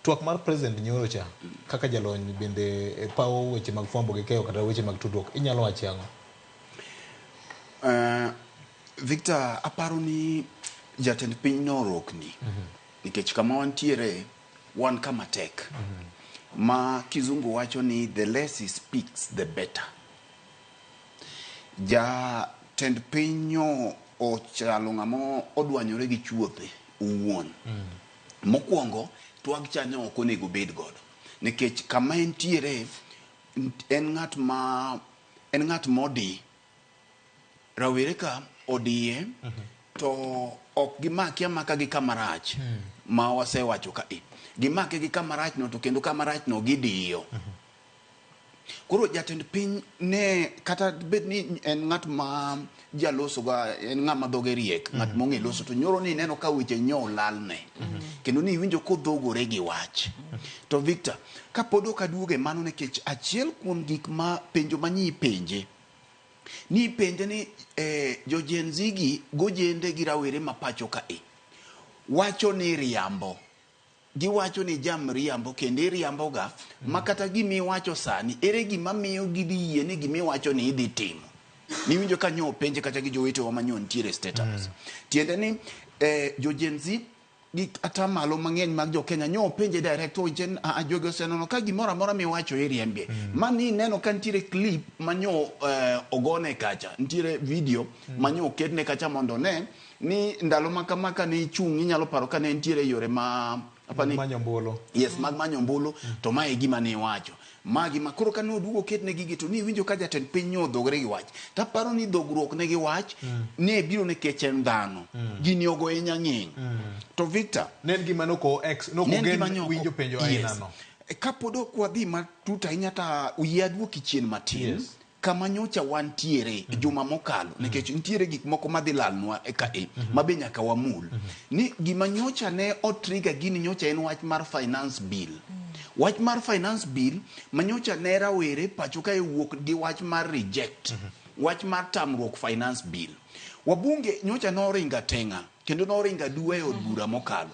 Tuak mar president nyoro cha kaka jalony bende pawo weche mag fwambo gi keyo kata weche mag tudruok inyalo wachi ang'o? Victor, aparo ni jatend piny norokni nikech kama wantiere wan kama tek ma kizungu wacho ni the less he speaks the better. Jatend piny ochalo ng'amo odwanyore gi chuothe owuon. Mokwongo twag chanyo ok onego bed godo nikech kama entiere en ng'at modi rawere ka odiye to ok gimaki amaka gi kamarach ma wasewacho ka gimake gi kamarach no to kendo kamarach no gidiyo. Koro jatend piny ne kata bed ni en ng'at ma jaloso ga en ng'ama dhoge riek ng'at mong'e loso to nyoro ni neno ka weche nyo lalne kendo ni winjo kodhogore gi wach. To Victor, kapod ok aduoge mano nikech achiel kuom gik ma penjo manyi penje ni penje ni jo Gen Z gi gojende gi rawere ma pacho ka wacho ni riambo giwacho ni jam riambo kendo riambo ga makata gimi wacho sani ere gima miyo gidiyie ni gimi wacho ni idhi timo. Ni winjo ka nyo penje kata gi jowete wa manyon tiere state house. Tiende ni jo Gen Z gi atamalo mang'eny mag jo Kenya nyo penje direct ojen jogo senono ka gimoro amora mi wacho riembe. Mani neno ka ntiere clip manyo ogone kacha ntiere video manyo ketne kacha mondo ne ni ndalo makamaka ni chung inyalo paro ka ne ntiere yore ma apani manyombolo. Yes, mag manyombolo to mae gima ne wacho. Magi makoro ka nodugo ketne gigi to ni winjo ka jatend piny nyo dhogre gi wach. Ta paro ni dhogruok ne gi wach ne biro ne kechen dhano. Gini ogo e nyang'eng. To Victor, nen gima noko gen winjo penjo aina no. Kapodo kwa dhi matuta inyata uyaduoki chien matin. Kama nyocha wantiere juma mokalo nikech ntiere gik moko madhi lalnwa mabe nyaka wamul ni gima nyocha ne otriga gini nyocha en wach mar finance bill. Wach mar finance bill manyocha ne rawere pacho ka wuok gi wach mar reject wach mar tamruok finance bill. Wabunge nyocha no ringa tenga kendo no ringa duwe od bura mokalo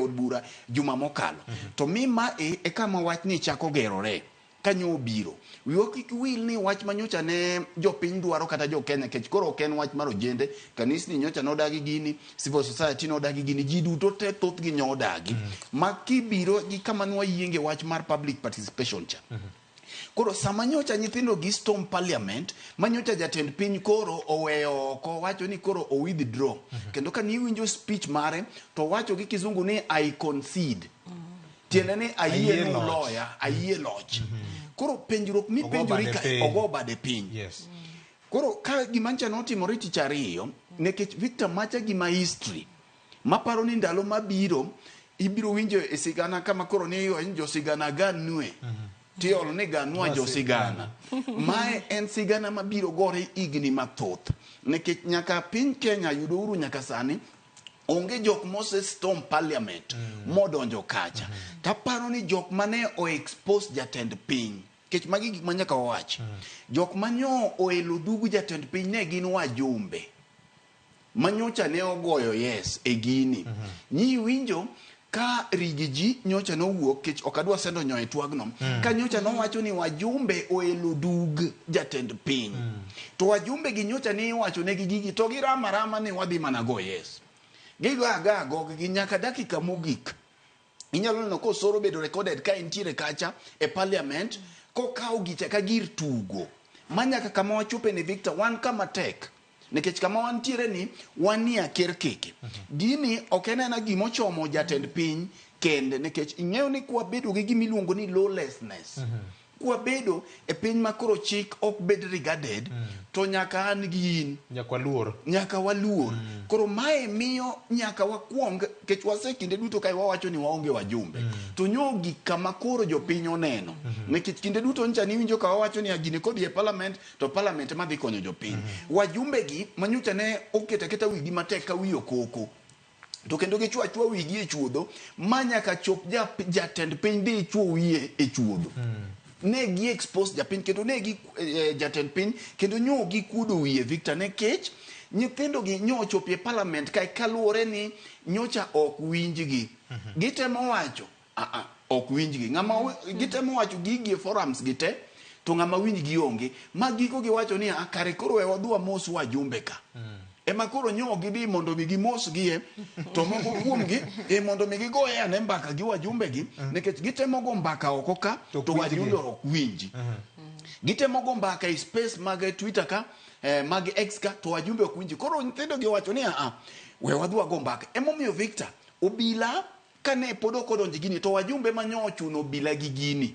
od bura juma mokalo to mima kama wach ni chako gerore kanyo biro wiok wil ni wach manyocha ne jopiny dwaro kata jo Kenya kech koro ok en wach mar ojende kanisni nyocha nodagi gini civil society nodagi gini ji duto te thoth gi nyodagi makibiro gi kama nwa yienge wach mar public participation cha. Koro sama nyocha nyithindo gi storm parliament manyocha jatend piny koro oweyo oko wacho ni koro o withdraw kendo ka ni winjo speech mare to wacho gi kizungu ni I concede. Tiende ni ayie no lawyer ayie loch. Koro penjruok mi penjori ka ogo bade piny. Yes. Koro ka gimancha notimore tich ariyo nekech Victor macha gima history maparo ni ndalo mabiro ibiro winjo e sigana kama koro ni jo sigana ganwe tiol ne ganwa jo sigana mae en sigana mabiro gore igni mathoth nekech nyaka piny Kenya yudo uru nyaka sani onge jok mose storm parliament modonjo kacha. Taparo ni jok mane o expose jatend piny kech magi gik manyaka wawach jok manyo oelo dugu jatend piny ne gin wajumbe manyocha ne ogoyo yes e gini nyi winjo ka rigiji nyocha no wuok kech okadwa sendo nyoe twagno ka nyocha no wacho ni wajumbe oelo dug jatend piny to wajumbe gi nyocha ne wacho ne gigi to girama ni wadhi mana go yes giga go gi nyaka dakika mogik inyalo neno ko soro bedo recorded ka entiere kacha e parliament ko kawo gicha ka gir tugo manyaka kama wachope ne Victor wan kama tek nikech kama wantiere ni wania kerkeke gini okenena gimo chomo jatend piny kende nikech ing'eyo ni kwa bedo gi gimiluongo ni lawlessness kwa bedo e piny makoro chik ok bed regarded to nyaka an gin nyaka waluor koro mae miyo nyaka wakuong kech wase kinde duto kai wawacho ni waonge wajumbe to nyogi kama koro jopiny oneno nikech kinde duto ncha ni winjo ka wawacho ni agine kodi e parliament to parliament madhi konyo jopiny wajumbe gi manyocha ne oketa wigi matek ka wiyo koko to kendo gichwa wigi e chuodho manyaka chop jatend piny dhi chwo wiye e chuodho ne gi expose japiny kendo ne gi jatend piny kendo nyo gi kudo wiye Victor nekech nyithindo gi nyocho pie parliament kai kaluore ni nyocha ok winjgi gitemo wacho ok winjgi ng'ama gitemo wacho gigi e forums gite to ng'ama winjgi onge ma giko giwacho ni kare koro we wadwa mos wajumbe ka ema koro nyo gibi mondo mi gimos gie to moko kuomgi mondo mi gigoe ane mbaka gi wajumbe gi nikech gitemo go mbaka oko ka to wajumbe ok winji gitemo go mbaka e space mag Twitter ka mag X ka to wajumbe ok winji koro nyithindo gi wacho ni we wadwa go mbaka emomiyo Victor obila kane pod ok odonjo gini to wajumbe manyo chuno obila gi gini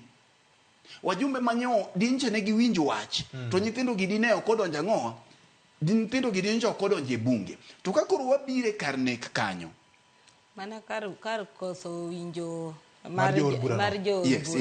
wajumbe manyo dinche ne giwinjo wach to nyithindo gi dine ok odonjo ang'o nyithindo gi dinche ok odonjo e bunge to ka koro wabire kar nek kanyo mana kar koso winjo mar jo od bura. Yes,